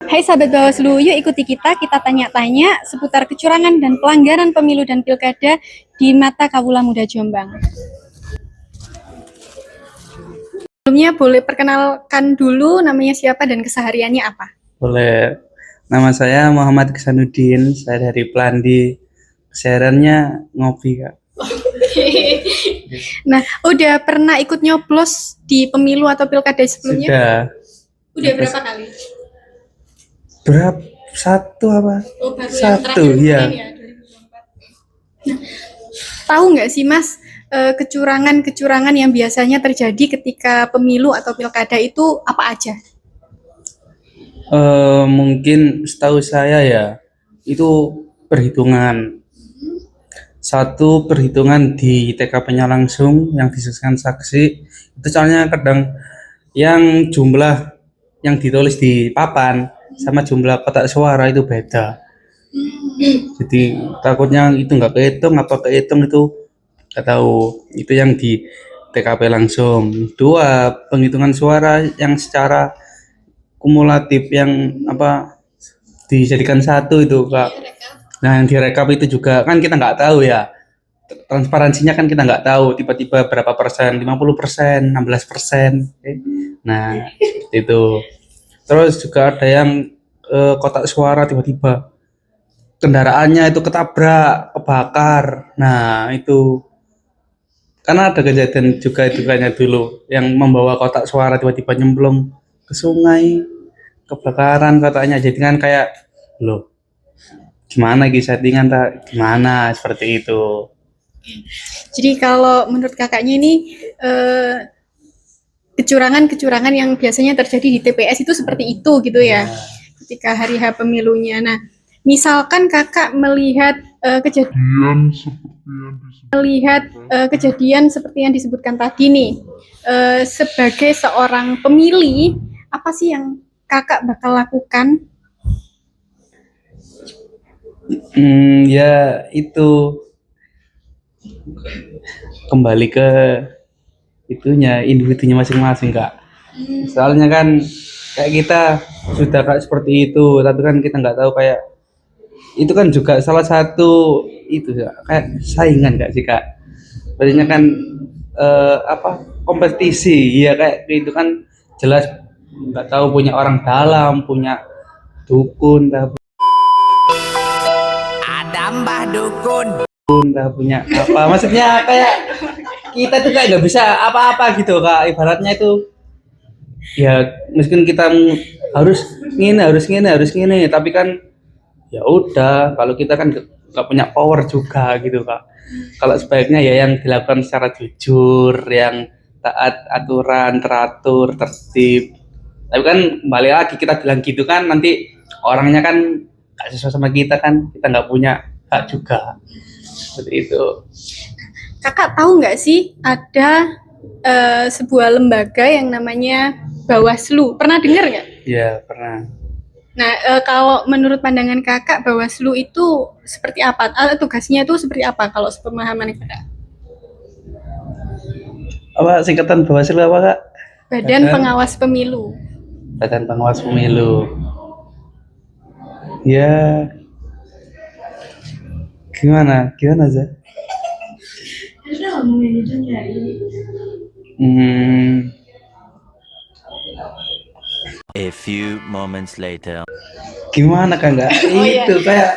Hai sahabat Bawaslu, yuk ikuti kita tanya-tanya seputar kecurangan dan pelanggaran pemilu dan pilkada di mata Kawula Muda Jombang. Sebelumnya boleh perkenalkan dulu namanya siapa dan kesehariannya apa? Boleh. Nama saya Muhammad Kesanudin, saya dari Plandi. Kesehariannya ngopi, Kak. Nah, udah pernah ikut nyoblos di pemilu atau pilkada sebelumnya? Sudah. Udah berapa kali? Berapa? Satu apa? Oh, baru yang Satu, terakhir ya. kemarin ya, 2024. Nah, tahu nggak sih Mas, kecurangan-kecurangan yang biasanya terjadi ketika pemilu atau pilkada itu apa aja? Mungkin setahu saya ya, itu perhitungan. Satu perhitungan di TKP-nya langsung yang disaksikan saksi. Itu soalnya kadang yang jumlah yang ditulis di papan sama jumlah kotak suara itu beda. Jadi takutnya itu nggak kehitung, apa kehitung itu nggak tahu. Itu yang di TKP langsung. Dua, penghitungan suara yang secara kumulatif yang apa dijadikan satu itu, Kak. Nah, yang direkap itu juga kan kita nggak tahu ya. Transparansinya kan kita nggak tahu, tiba-tiba berapa persen, 50%, 16%. Nah, itu. Terus juga ada yang kotak suara tiba-tiba kendaraannya itu ketabrak, kebakar. Nah, itu karena ada kejadian juga itu kayaknya dulu yang membawa kotak suara tiba-tiba nyemplung ke sungai, kebakaran katanya. Jadi kan kayak loh, gimana gitu settingan tak gimana seperti itu. Jadi kalau menurut kakaknya ini kecurangan-kecurangan yang biasanya terjadi di TPS itu seperti itu gitu ya, ketika hari H pemilunya. Nah, misalkan kakak melihat kejadian seperti yang disebutkan tadi nih, sebagai seorang pemilih, apa sih yang kakak bakal lakukan? Ya itu kembali ke itunya individunya masing-masing, Kak. Soalnya kan kayak kita sudah kayak seperti itu, tapi kan kita nggak tahu kayak itu kan juga salah satu itu ya, kayak saingan nggak sih, Kak? Berarti kan apa kompetisi ya kayak itu kan jelas nggak tahu punya orang dalam, punya dukun, Ada Mbah Dukun. nggak punya apa, maksudnya kayak kita tuh kayak nggak bisa apa-apa gitu, Kak. Ibaratnya itu ya meskipun kita harus harus ngene tapi kan ya udah kalau kita kan nggak punya power juga gitu, Kak. Kalau sebaiknya ya yang dilakukan secara jujur, yang taat aturan, teratur, tertib. Tapi kan kembali lagi kita bilang gitu kan nanti orangnya kan nggak sesuai sama kita nggak punya hak juga seperti itu. Kakak tahu nggak sih ada sebuah lembaga yang namanya Bawaslu? Pernah dengar nggak? Ya pernah. Nah, kalau menurut pandangan kakak, Bawaslu itu seperti apa? Tugasnya itu seperti apa kalau sepemahaman kakak? Apa singkatan Bawaslu apa, Kak? Badan Pengawas Pemilu. Badan Pengawas Pemilu. Ya gimana aja. Hmm, A few moments later. gimana kan nggak Oh, iya. itu kayak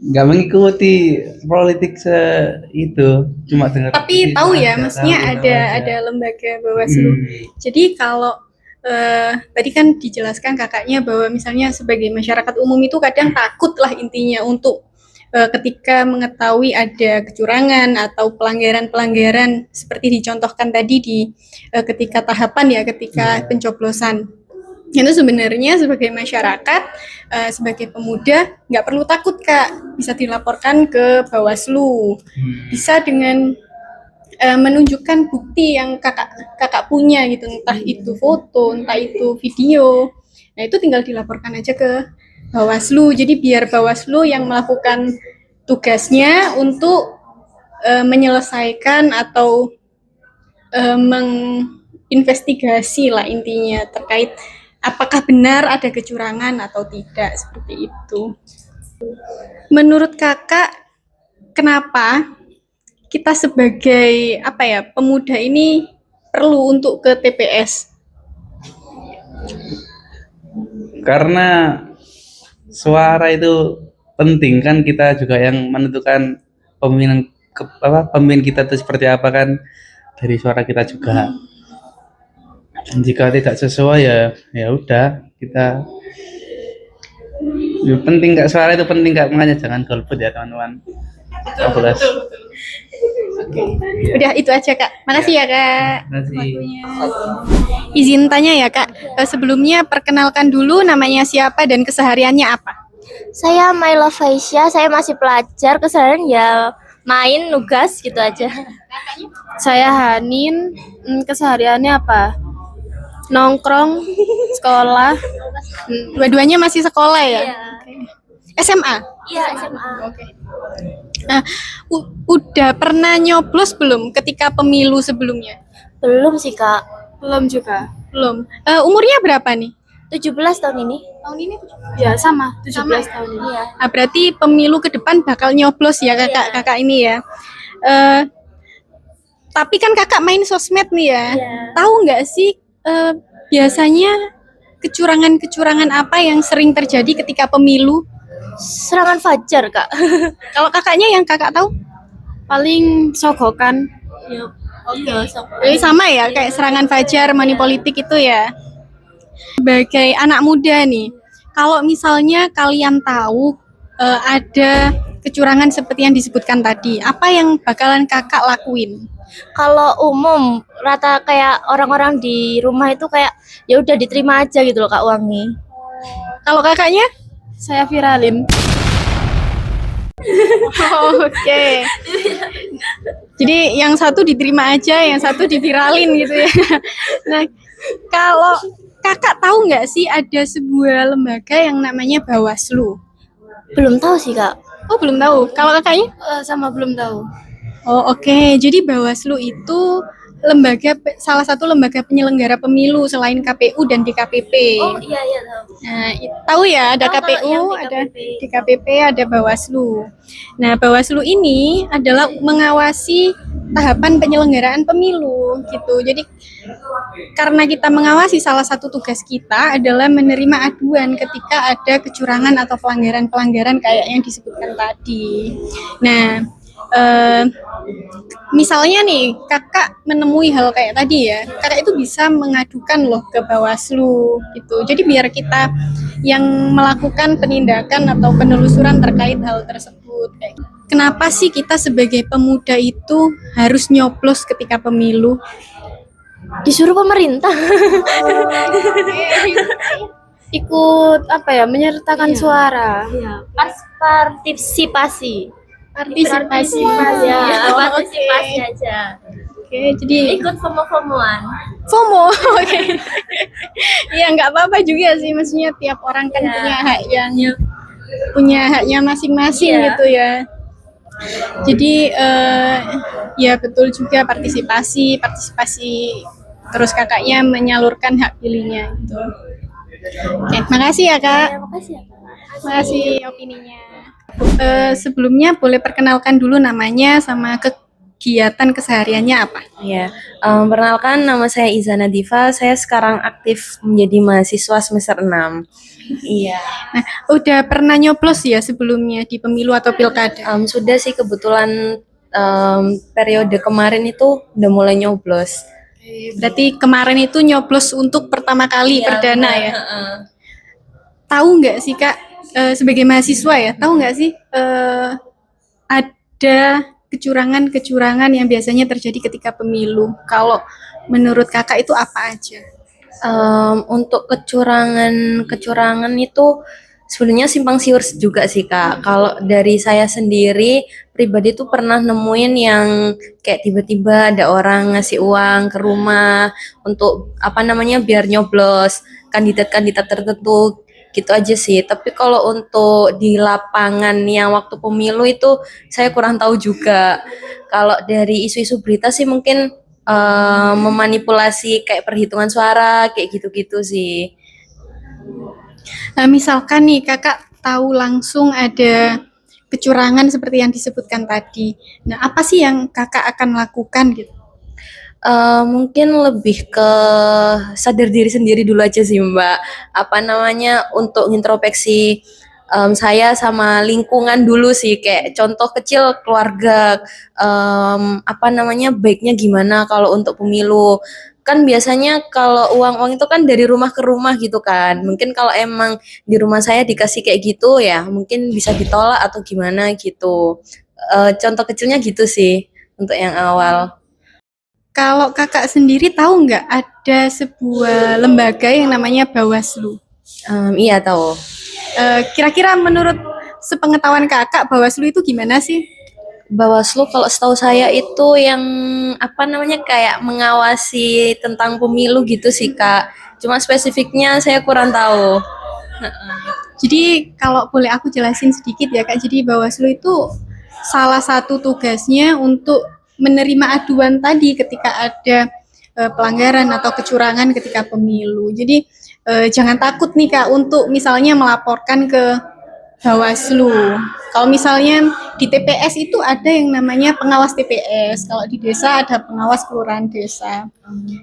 nggak mengikuti politik itu cuma dengar. Tapi tahu ya, maksudnya ada lembaga Bawaslu. Jadi kalau tadi kan dijelaskan kakaknya bahwa misalnya sebagai masyarakat umum itu kadang takut lah intinya untuk ketika mengetahui ada kecurangan atau pelanggaran-pelanggaran seperti dicontohkan tadi di ketika tahapan ya, ketika pencoblosan. Itu sebenarnya sebagai masyarakat, sebagai pemuda nggak perlu takut Kak, bisa dilaporkan ke Bawaslu, bisa dengan menunjukkan bukti yang kakak punya gitu, entah itu foto, entah itu video. Nah itu tinggal dilaporkan aja ke Bawaslu. Jadi biar Bawaslu yang melakukan tugasnya untuk menyelesaikan atau menginvestigasi lah intinya terkait apakah benar ada kecurangan atau tidak, seperti itu. Menurut kakak, kenapa kita sebagai pemuda ini perlu untuk ke TPS? Karena suara itu penting kan, kita juga yang menentukan pemimpin kita itu seperti apa kan, dari suara kita juga. Jika tidak sesuai ya udah kita, ya, penting Kak, suara itu penting Kak, makanya jangan golput ya teman-teman. Betul. Udah itu aja Kak. Makasih ya Kak. Makasih. Waktunya. Izin tanya ya Kak. Sebelumnya perkenalkan dulu namanya siapa dan kesehariannya apa? Saya Maila Faisya, saya masih pelajar, keseharian ya main, nugas gitu aja. Saya Hanin, kesehariannya apa? Nongkrong, sekolah. Dua-duanya masih sekolah ya? Iya. SMA? Iya, SMA. Nah, udah pernah nyoblos belum ketika pemilu sebelumnya? Belum sih, Kak. Belum juga. Belum. Umurnya berapa nih? 17 tahun ini. Tahun ini? Ya sama, 17 Sama. tahun ini. Iya. Nah, berarti pemilu ke depan bakal nyoblos ya kakak ini ya. Tapi kan kakak main sosmed nih ya. Iya. Tahu nggak sih biasanya kecurangan-kecurangan apa yang sering terjadi ketika pemilu? Serangan fajar, Kak. Kalau kakaknya yang kakak tahu? Paling sogokan. Oke, Jadi sama ya, kayak serangan fajar, money politik itu ya. Sebagai anak muda nih, kalau misalnya kalian tahu ada kecurangan seperti yang disebutkan tadi, apa yang bakalan kakak lakuin? Kalau umum rata kayak orang-orang di rumah itu kayak ya udah diterima aja gitu loh Kak uangnya. Kalau kakaknya? Saya viralin. Oke. Jadi yang satu diterima aja, yang satu diviralin gitu ya. Nah, kalau kakak tahu nggak sih ada sebuah lembaga yang namanya Bawaslu? Belum tahu sih Kak. Oh, belum tahu. Kalau kakaknya? Sama belum tahu. Oh, oke. Jadi Bawaslu itu salah satu lembaga penyelenggara pemilu selain KPU dan DKPP. Oh iya tahu. Nah, tahu ya, ada Tahu, KPU, yang ada DKPP. DKPP, ada Bawaslu. Nah, Bawaslu ini adalah mengawasi tahapan penyelenggaraan pemilu gitu. Jadi karena kita mengawasi, salah satu tugas kita adalah menerima aduan ketika ada kecurangan atau pelanggaran-pelanggaran kayak yang disebutkan tadi. Nah, misalnya nih kakak menemui hal kayak tadi ya, kakak itu bisa mengadukan loh ke Bawaslu gitu. Jadi biar kita yang melakukan penindakan atau penelusuran terkait hal tersebut. Kenapa sih kita sebagai pemuda itu harus nyoblos ketika pemilu? Disuruh pemerintah. Ikut menyertakan suara. Iya. Partisipasi. Partisipasi. Ya, Oh, partisipasi oke. aja. Oke, jadi Ikut FOMO-FOMOan. FOMO. Oke. Iya, nggak apa-apa juga sih, maksudnya tiap orang kan punya haknya masing-masing Iya. gitu ya. Jadi ya betul juga, partisipasi terus kakaknya menyalurkan hak pilihnya gitu. Oke, makasih ya Kak. Makasih ya Kak. Makasih opininya. Sebelumnya boleh perkenalkan dulu namanya sama kegiatan kesehariannya apa? Ya, perkenalkan nama saya Izana Diva. Saya sekarang aktif menjadi mahasiswa semester 6. Iya. Nah, udah pernah nyoblos ya sebelumnya di pemilu atau pilkada? Sudah sih, kebetulan periode kemarin itu udah mulai nyoblos. Berarti kemarin itu nyoblos untuk pertama kali Iya, perdana benar. ya? Tahu nggak sih Kak, sebagai mahasiswa ya, tahu nggak sih ada kecurangan-kecurangan yang biasanya terjadi ketika pemilu? Kalau menurut kakak itu apa aja? Untuk kecurangan itu sebenarnya simpang siur juga sih Kak. Kalau dari saya sendiri pribadi tuh pernah nemuin yang kayak tiba-tiba ada orang ngasih uang ke rumah untuk biar nyoblos kandidat-kandidat tertentu gitu aja sih. Tapi kalau untuk di lapangan yang waktu pemilu itu saya kurang tahu juga. Kalau dari isu-isu berita sih mungkin memanipulasi kayak perhitungan suara kayak gitu-gitu sih. Misalkan nih kakak tahu langsung ada kecurangan seperti yang disebutkan tadi. Nah, apa sih yang kakak akan lakukan gitu? Mungkin lebih ke sadar diri sendiri dulu aja sih Mbak. Apa namanya untuk introspeksi saya sama lingkungan dulu sih. Kayak contoh kecil keluarga. Apa namanya baiknya gimana kalau untuk pemilu. Kan biasanya kalau uang-uang itu kan dari rumah ke rumah gitu kan. Mungkin kalau emang di rumah saya dikasih kayak gitu ya mungkin bisa ditolak atau gimana gitu. Contoh kecilnya gitu sih untuk yang awal. Kalau kakak sendiri tahu nggak ada sebuah lembaga yang namanya Bawaslu? Iya tahu. Kira-kira menurut sepengetahuan kakak, Bawaslu itu gimana sih? Bawaslu kalau setahu saya itu yang apa namanya kayak mengawasi tentang pemilu gitu sih Kak. Cuma spesifiknya saya kurang tahu. Jadi kalau boleh aku jelasin sedikit ya Kak, jadi Bawaslu itu salah satu tugasnya untuk menerima aduan tadi ketika ada pelanggaran atau kecurangan ketika pemilu. Jadi jangan takut nih Kak untuk misalnya melaporkan ke Bawaslu. Kalau misalnya di TPS itu ada yang namanya pengawas TPS. Kalau di desa ada pengawas kelurahan desa.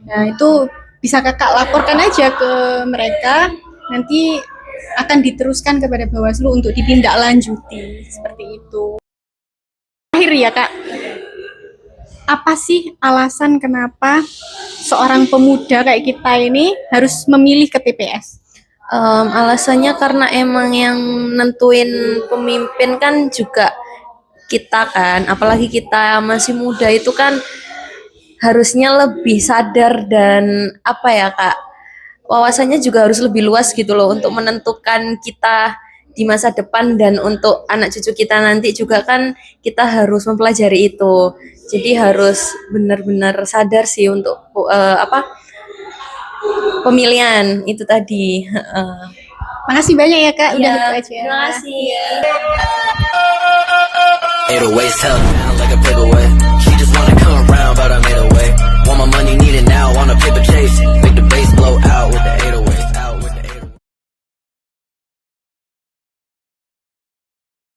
Nah, itu bisa kakak laporkan aja ke mereka. Nanti akan diteruskan kepada Bawaslu untuk ditindaklanjuti. Seperti itu. Terakhir ya Kak, apa sih alasan kenapa seorang pemuda kayak kita ini harus memilih ke TPS? Alasannya karena emang yang nentuin pemimpin kan juga kita kan, apalagi kita masih muda itu kan harusnya lebih sadar dan apa ya Kak, wawasannya juga harus lebih luas gitu loh untuk menentukan kita di masa depan dan untuk anak cucu kita nanti juga kan kita harus mempelajari itu. Jadi harus benar-benar sadar sih untuk apa pemilihan itu tadi. Makasih banyak ya Kak, udah Iya, gitu aja. terima kasih. 808 sound like a breakaway.